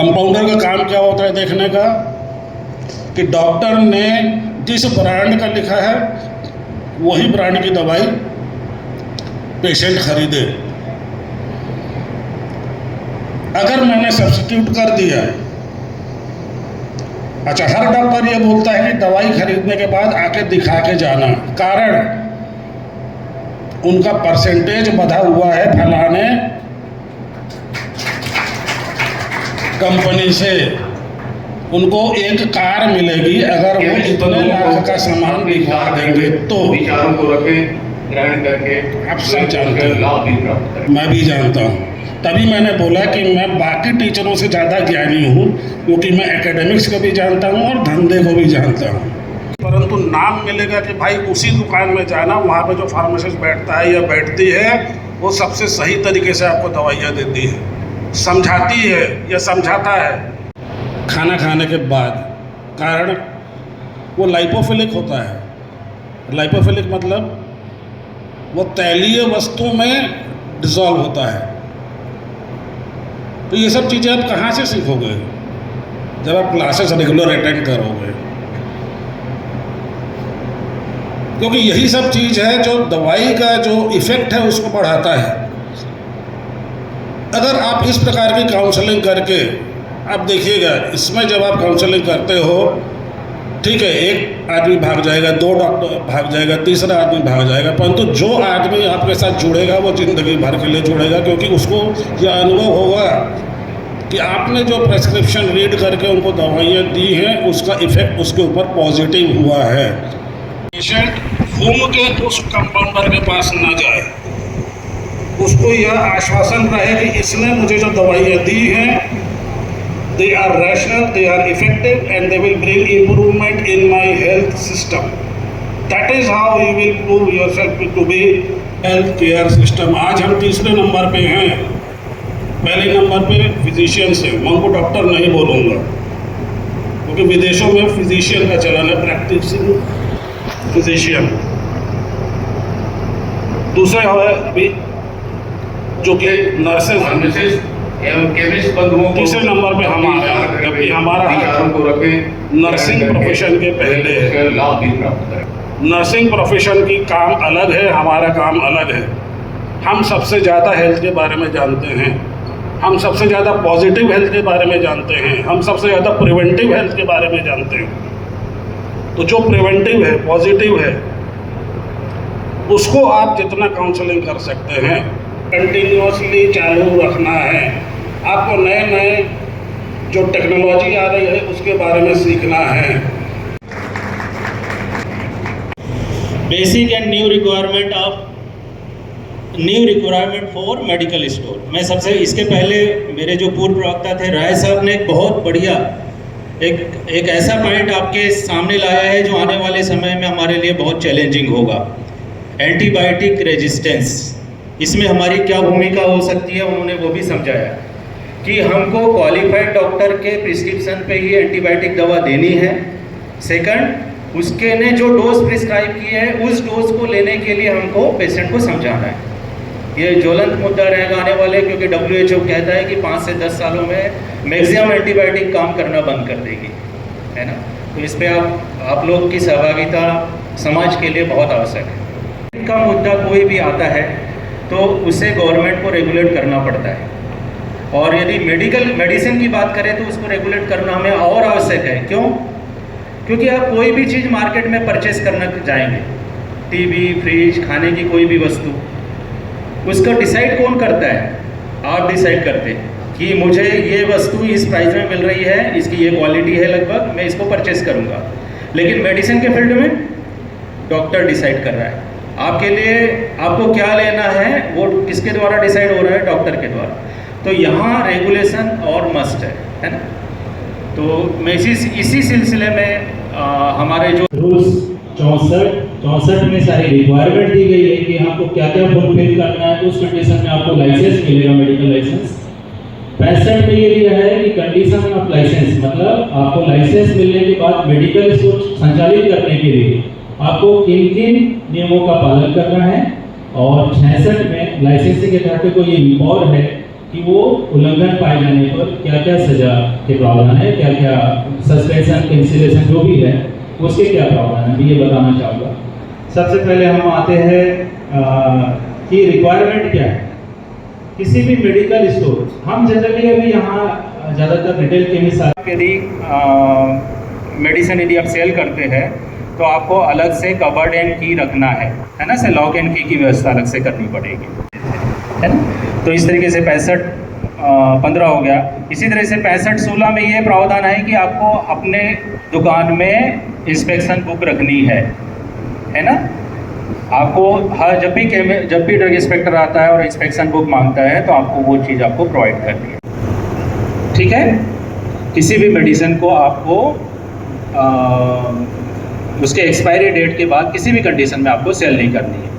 Compounder का काम क्या होता है देखने का कि डॉक्टर ने जिस ब्रांड का लिखा है वही ब्रांड की दवाई पेशेंट खरीदे। अगर मैंने सब्स्टिट्यूट कर दिया, अच्छा हर डॉक्टर ये बोलता है कि दवाई खरीदने के बाद आके दिखा के जाना, कारण उनका परसेंटेज बढ़ा हुआ है फलाने कंपनी से, उनको एक कार मिलेगी अगर वो इतने लाख का सामान दिखवा देंगे तो। विचारों को रखें ग्रहण करके आप सब जानते हैं, मैं भी जानता हूँ, तभी मैंने बोला कि मैं बाकी टीचरों से ज़्यादा ज्ञानी हूँ, क्योंकि मैं एकेडमिक्स को भी जानता हूँ और धंधे को भी जानता हूँ। परंतु नाम मिलेगा कि भाई उसी दुकान में जाना, वहाँ पे जो फार्मासिस्ट बैठता है या बैठती है वो सबसे सही तरीके से आपको दवाइयाँ देती है, समझाती है या समझाता है खाना खाने के बाद। कारण वो लाइपोफिलिक होता है। लाइपोफिलिक मतलब वो तैलीय वस्तु में डिसॉल्व होता है। तो ये सब चीज़ें आप कहाँ से सीखोगे? जब आप क्लासेस रेगुलर अटेंड करोगे, क्योंकि यही सब चीज़ है जो दवाई का जो इफ़ेक्ट है उसको बढ़ाता है। अगर आप इस प्रकार की काउंसलिंग करके, आप देखिएगा इसमें जब आप काउंसलिंग करते हो, ठीक है, एक आदमी भाग जाएगा, दो डॉक्टर भाग जाएगा, तीसरा आदमी भाग जाएगा, परंतु जो आदमी आपके साथ जुड़ेगा वो ज़िंदगी भर के लिए जुड़ेगा, क्योंकि उसको यह अनुभव होगा कि आपने जो प्रेस्क्रिप्शन रीड करके उनको दवाइयाँ दी हैं उसका इफ़ेक्ट उसके ऊपर पॉजिटिव हुआ है। पेशेंट घूम के उस कंपाउंडर के पास ना जाए, उसको यह आश्वासन रहे कि इसने मुझे जो दवाइयाँ दी हैं they are rational, they are effective and they will bring improvement in my health system. That is how you will prove yourself to be health care system. आज हम तीसरे नंबर पे हैं। पहले नंबर पे फिजिशियन है, मैं उनको डॉक्टर नहीं बोलूँगा क्योंकि विदेशों में फिजिशियन का चलन है, प्रैक्टिसिंग फिजिशियन। दूसरे है अभी जो कि नर्सेज तीसरे नंबर पे हम आ रहे हैं, जबकि हमारा नर्सिंग प्रोफेशन के पहले लाभ भी प्राप्त करें। नर्सिंग प्रोफेशन की काम अलग है, हमारा काम अलग है। हम सबसे ज़्यादा हेल्थ के बारे में जानते हैं, हम सबसे ज़्यादा पॉजिटिव हेल्थ के बारे में जानते हैं, हम सबसे ज़्यादा प्रिवेंटिव हेल्थ के बारे में जानते हैं। तो जो प्रिवेंटिव है, पॉजिटिव है, उसको आप जितना काउंसलिंग कर सकते हैं कंटिन्यूसली चालू रखना है। आपको नए नए जो टेक्नोलॉजी आ रही है उसके बारे में सीखना है। Basic and new requirement for medical store. मैं सबसे इसके पहले मेरे जो पूर्व प्रवक्ता थे राय साहब ने एक बहुत बढ़िया एक ऐसा पॉइंट आपके सामने लाया है जो आने वाले समय में हमारे लिए बहुत चैलेंजिंग होगा। एंटीबायोटिक रेजिस्टेंस, इसमें हमारी क्या भूमिका हो सकती है, उन्होंने वो भी समझाया कि हमको क्वालिफाइड डॉक्टर के प्रिस्क्रिप्शन पे ही एंटीबायोटिक दवा देनी है। सेकंड, उसके ने जो डोज प्रिस्क्राइब की है उस डोज को लेने के लिए हमको पेशेंट को समझाना है। ये ज्वलंत मुद्दा रहेगा आने वाले, क्योंकि WHO कहता है कि 5 से 10 सालों में मैक्सिमम एंटीबायोटिक काम करना बंद कर देगी, है ना। तो इस पर आप लोग की सहभागिता समाज के लिए बहुत आवश्यक है। इनका मुद्दा कोई भी आता है तो उसे गवर्नमेंट को रेगुलेट करना पड़ता है, और यदि मेडिसिन की बात करें तो उसको रेगुलेट करना हमें और आवश्यक है। क्यों? क्योंकि आप कोई भी चीज़ मार्केट में परचेस करना जाएंगे, टीवी, फ्रिज, खाने की कोई भी वस्तु, उसका डिसाइड कौन करता है? आप डिसाइड करते हैं कि मुझे ये वस्तु इस प्राइस में मिल रही है, इसकी ये क्वालिटी है लगभग, मैं इसको परचेस करूँगा। लेकिन मेडिसिन के फील्ड में डॉक्टर डिसाइड कर रहा है आपके लिए, आपको क्या लेना है वो किसके द्वारा डिसाइड हो रहा है? डॉक्टर के द्वारा। तो यहाँ रेगुलेशन और मस्ट है ना। तो मैं इसी सिलसिले में हमारे जो रूल्स 64 में सारी रिक्वायरमेंट दी गई है कि आपको क्या क्या फुलफिल करना है, उस कंडीशन में आपको लाइसेंस मिलेगा, मेडिकल लाइसेंस। 65 में ये दिया है कि कंडीशन ऑफ लाइसेंस, मतलब आपको लाइसेंस मिलने के बाद मेडिकल स्टोर संचालित करने के लिए आपको किन किन नियमों का पालन करना है। और 66 में लाइसेंसिंग अथॉरिटी को ये और है कि वो उल्लंघन पाए जाने पर क्या क्या सजा के प्रावधान है, क्या क्या सस्पेंशन, कैंसिलेशन जो भी है उसके क्या प्रावधान है, ये बताना चाहूँगा। सबसे पहले हम आते हैं कि रिक्वायरमेंट क्या है किसी भी मेडिकल स्टोर। हम जनरली अभी यहाँ ज़्यादातर रिटेल केमिस्ट यदि मेडिसिन यदि आप सेल करते हैं तो आपको अलग से कवर्ड एंड की रखना है ना, से लॉक एंड की व्यवस्था अलग से करनी पड़ेगी, है ना। तो इस तरीके से 65-15 हो गया। इसी तरह से 65-16 में ये प्रावधान है कि आपको अपने दुकान में इंस्पेक्शन बुक रखनी है ना। आपको हर जब भी ड्रग इंस्पेक्टर आता है और इंस्पेक्शन बुक मांगता है तो आपको वो चीज़ आपको प्रोवाइड करनी है, ठीक है। किसी भी मेडिसिन को आपको उसके एक्सपायरी डेट के बाद किसी भी कंडीशन में आपको सेल नहीं करनी है।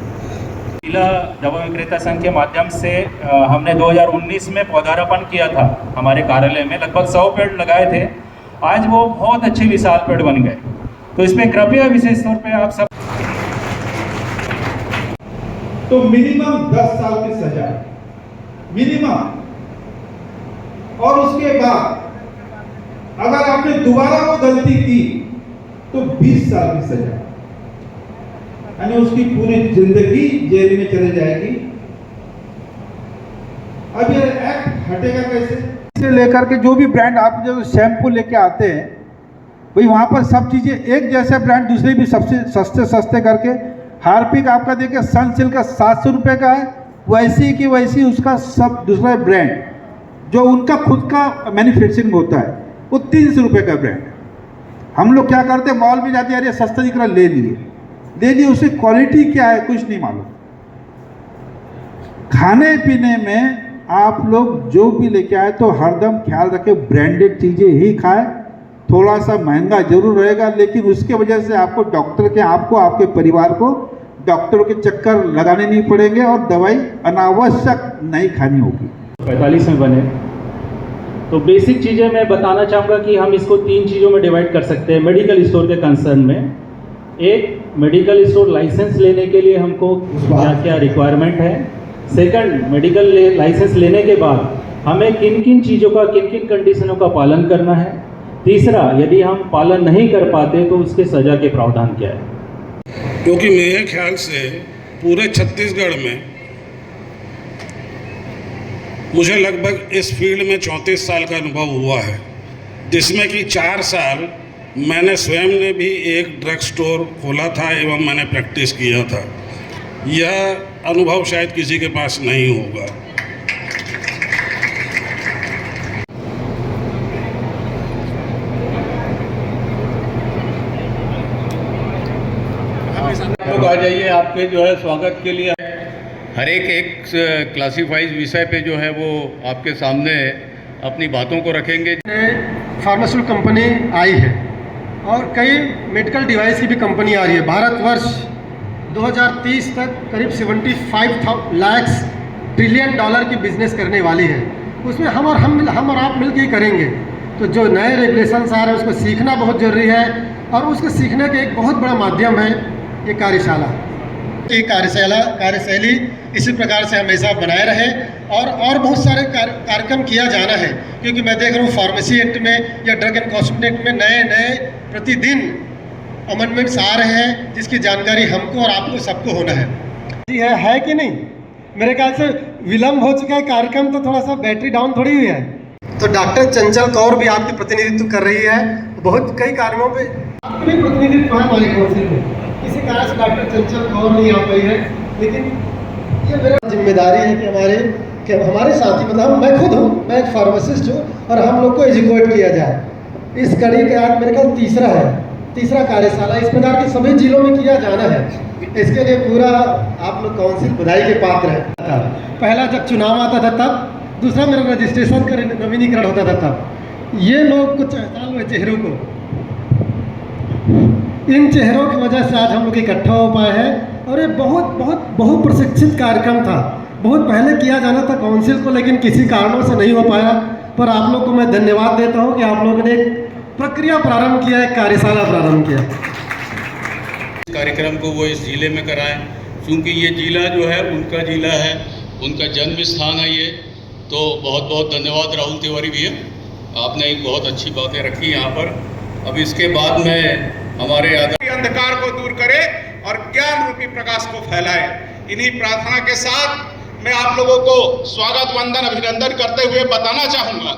जिला दवा विक्रेता संघ के माध्यम से हमने 2019 में पौधारोपण किया था हमारे कार्यालय में, लगभग 100 पेड़ लगाए थे। आज वो बहुत अच्छे विशाल पेड़ बन गए। तो इसमें कृपया विशेष तौर पे आप सब तो मिनिमम 10 साल की सजा मिनिमम, और उसके बाद अगर आपने दोबारा वो गलती की तो 20 साल की सजा, यानी उसकी पूरी जिंदगी जेल में चले जाएगी। अब ये एक्ट हटेगा कैसे? से लेकर के जो भी ब्रांड आप जो शैम्पू लेके आते हैं भाई वहां पर सब चीजें एक जैसे ब्रांड दूसरे भी सबसे सस्ते करके, हार्पिक आपका देखिए सनसिल्क का 700 रुपये का है, वैसी की वैसी उसका सब दूसरा ब्रांड जो उनका खुद का मैन्युफैक्चरिंग होता है वो 300 रुपये का ब्रांड। हम लोग क्या करते हैं, मॉल में जाते हैं, अरे सस्ता दिख रहा ले लिए, उसकी क्वालिटी क्या है कुछ नहीं मालूम। खाने पीने में आप लोग जो भी लेके आए तो हरदम ख्याल रखें ब्रांडेड चीज़ें ही खाएं। थोड़ा सा महंगा जरूर रहेगा लेकिन उसके वजह से आपको डॉक्टर के आपको आपके परिवार को डॉक्टरों के चक्कर लगाने नहीं पड़ेंगे और दवाई अनावश्यक नहीं खानी होगी। 45 में बने तो बेसिक चीज़ें मैं बताना चाहूँगा कि हम इसको 3 चीज़ों में डिवाइड कर सकते हैं मेडिकल स्टोर के कंसर्न में। एक, मेडिकल स्टोर लाइसेंस लेने के लिए हमको क्या क्या रिक्वायरमेंट है। सेकंड, मेडिकल लाइसेंस लेने के बाद हमें किन किन चीज़ों का, किन किन कंडीशनों का पालन करना है। तीसरा, यदि हम पालन नहीं कर पाते तो उसके सज़ा के प्रावधान क्या है। क्योंकि मेरे ख्याल से पूरे छत्तीसगढ़ में मुझे लगभग इस फील्ड में 34 साल का अनुभव हुआ है, जिसमें कि 4 साल मैंने स्वयं ने भी एक ड्रग स्टोर खोला था एवं मैंने प्रैक्टिस किया था। यह अनुभव शायद किसी के पास नहीं होगा। लोग आ जाइए, आपके जो है स्वागत के लिए हर एक क्लासिफाइड विषय पे जो है वो आपके सामने अपनी बातों को रखेंगे। फार्मास्यूटिकल कंपनी आई है और कई मेडिकल डिवाइस की भी कंपनी आ रही है। भारतवर्ष 2030 तक करीब 75 लाख ट्रिलियन डॉलर की बिजनेस करने वाली है। उसमें हम और आप मिलकर ही करेंगे। तो जो नए रेगुलेशंस आ रहे हैं उसको सीखना बहुत ज़रूरी है और उसको सीखने का एक बहुत बड़ा माध्यम है ये कार्यशाला। ये कार्यशैली इसी प्रकार से हमेशा बनाए रहे और बहुत सारे कार्यक्रम किया जाना है, क्योंकि मैं देख रहा हूँ फार्मेसी एक्ट में या ड्रग एंड कॉस्मेटिक एक्ट में नए प्रतिदिन अमेंडमेंट्स आ रहे हैं जिसकी जानकारी हमको और आपको सबको होना है। जी है कि नहीं? मेरे ख्याल से विलम्ब हो चुका है कार्यक्रम, तो थोड़ा सा बैटरी डाउन थोड़ी हुई है। तो डॉक्टर चंचल कौर भी आपकी प्रतिनिधित्व कर रही है, बहुत कई कार्यों पे आपके भी प्रतिनिधित्व है हमारी काउंसिल में। किसी कारण से डॉक्टर चंचल कौर नहीं आ पाई है, लेकिन ये मेरी जिम्मेदारी है कि हमारे साथी, मतलब मैं खुद हूँ, मैं एक फार्मासिस्ट हूँ और हम लोग को एजुकेट किया जाए। इस कड़ी के आज मेरे ख्याल तीसरा कार्यशाला इस प्रकार के सभी जिलों में किया जाना है। इसके लिए पूरा आप लोग काउंसिल बधाई के पात्र है। पहला जब चुनाव आता था तब, दूसरा मेरा रजिस्ट्रेशन का नवीनीकरण होता था तब। ये लोग कुछ चाहता हुए चेहरों को, इन चेहरों की वजह से आज हम लोग इकट्ठा हो पाए हैं और ये बहुत प्रशिक्षित कार्यक्रम था। बहुत पहले किया जाना था काउंसिल को, लेकिन किसी कारणों से नहीं हो पाया। पर आप लोग को मैं धन्यवाद देता हूँ कि आप लोगों ने एक प्रक्रिया प्रारंभ किया, एक कार्यशाला प्रारंभ किया। कार्यक्रम को वो इस जिले में कराएं, क्योंकि ये जिला जो है उनका जिला है, उनका जन्म स्थान है ये। तो बहुत बहुत धन्यवाद राहुल तिवारी भैया, आपने एक बहुत अच्छी बातें रखी यहाँ पर। अब इसके बाद में हमारे अंधकार को दूर करे और ज्ञान रूपी प्रकाश को फैलाए। इन्हीं प्रार्थना के साथ मैं आप लोगों को स्वागत वंदन अभिनंदन करते हुए बताना चाहूँगा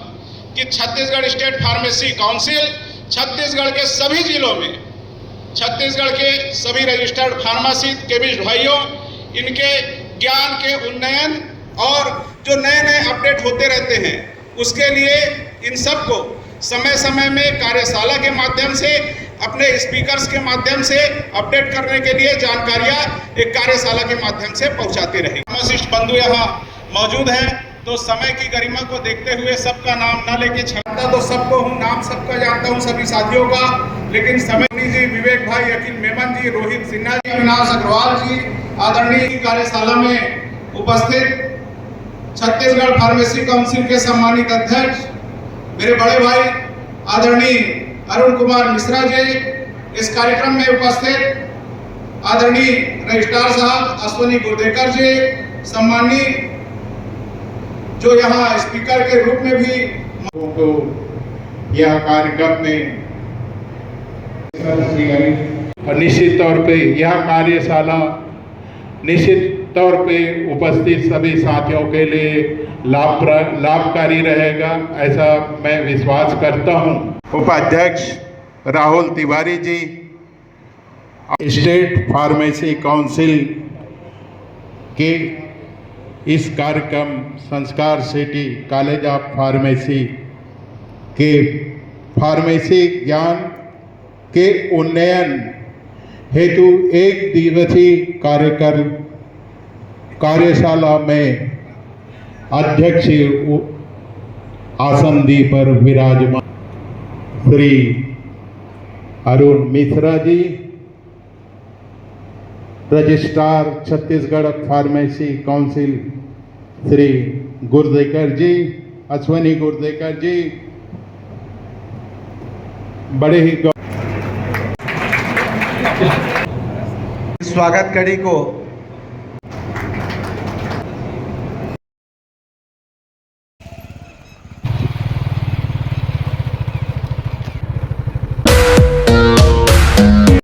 कि Chhattisgarh state pharmacy council Chhattisgarh के सभी जिलों में, छत्तीसगढ़ के सभी रजिस्टर्ड फार्मासिस्ट केमिस्ट भाइयों, इनके ज्ञान के उन्नयन और जो नए नए अपडेट होते रहते हैं, उसके लिए इन सबको समय समय में कार्यशाला के माध्यम से, अपने स्पीकर्स के माध्यम से अपडेट करने के लिए जानकारियाँ एक कार्यशाला के माध्यम से पहुँचाते रहे। फार्मासिस्ट बंधु यहाँ मौजूद हैं, तो समय की गरिमा को देखते हुए सबका नाम न लेके छाता तो सबको हूँ, नाम सबका जानता हूँ सभी साथियों का, लेकिन समय जी, विवेक भाई, अखिल मेमन जी, रोहित सिन्हा जी, अविनाश अग्रवाल जी, आदरणीय कार्यशाला में उपस्थित छत्तीसगढ़ फार्मेसी काउंसिल के सम्मानित अध्यक्ष मेरे बड़े भाई आदरणीय अरुण कुमार मिश्रा जी, इस कार्यक्रम में उपस्थित आदरणीय रजिस्ट्रार साहब अश्वनी गुर्देकर जी, सम्मानित जो यहाँ स्पीकर के रूप में भी को यह कार्यक्रम में निश्चित तौर पे यह कार्यशाला निश्चित तौर पे उपस्थित सभी साथियों के लिए लाभकारी रहेगा, ऐसा मैं विश्वास करता हूं। उपाध्यक्ष Rahul Tiwari ji, state pharmacy council के इस कार्यक्रम संस्कार सिटी कॉलेज ऑफ फार्मेसी के फार्मेसी ज्ञान के उन्नयन हेतु एक दिवसीय कार्यशाला में अध्यक्ष आसनदी पर विराजमान Shri Arun Mishra ji, registrar Chhattisgarh pharmacy council Shri Gurdekar ji, Ashwani Gurdekar ji, बड़े ही स्वागत कड़ी को